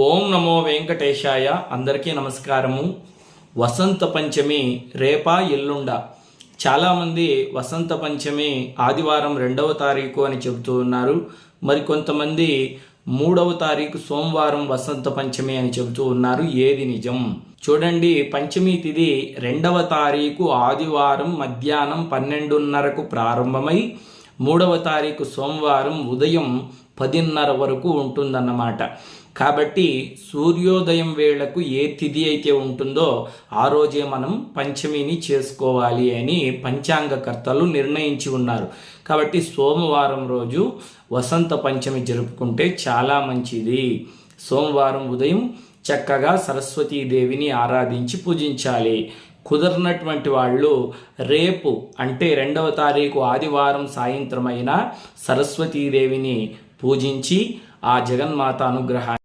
ఓం నమో వెంకటేశాయ. అందరికీ నమస్కారము. వసంత పంచమి రేపా ఎల్లుండ. చాలామంది వసంత పంచమి ఆదివారం 2వ తారీఖు అని చెబుతూ ఉన్నారు. మరికొంతమంది 3వ తారీఖు సోమవారం వసంత పంచమి అని చెబుతూ ఉన్నారు. ఏది నిజం? చూడండి, పంచమి తిథి 2వ తారీఖు ఆదివారం మధ్యాహ్నం 12:30కు ప్రారంభమై 3వ తారీఖు సోమవారం ఉదయం 10:30 వరకు ఉంటుందన్నమాట. కాబట్టి సూర్యోదయం వేళకు ఏ తిథి అయితే ఉంటుందో ఆ రోజే మనం పంచమిని చేసుకోవాలి అని పంచాంగకర్తలు నిర్ణయించి ఉన్నారు. కాబట్టి సోమవారం రోజు వసంత పంచమి జరుపుకుంటే చాలా మంచిది. సోమవారం ఉదయం చక్కగా సరస్వతీదేవిని ఆరాధించి పూజించాలి. కుదరనటువంటి వాళ్ళు రేపు అంటే 2వ తారీఖు ఆదివారం సాయంత్రం అయినా సరస్వతీదేవిని పూజించి ఆ జగన్మాత అనుగ్రహాన్ని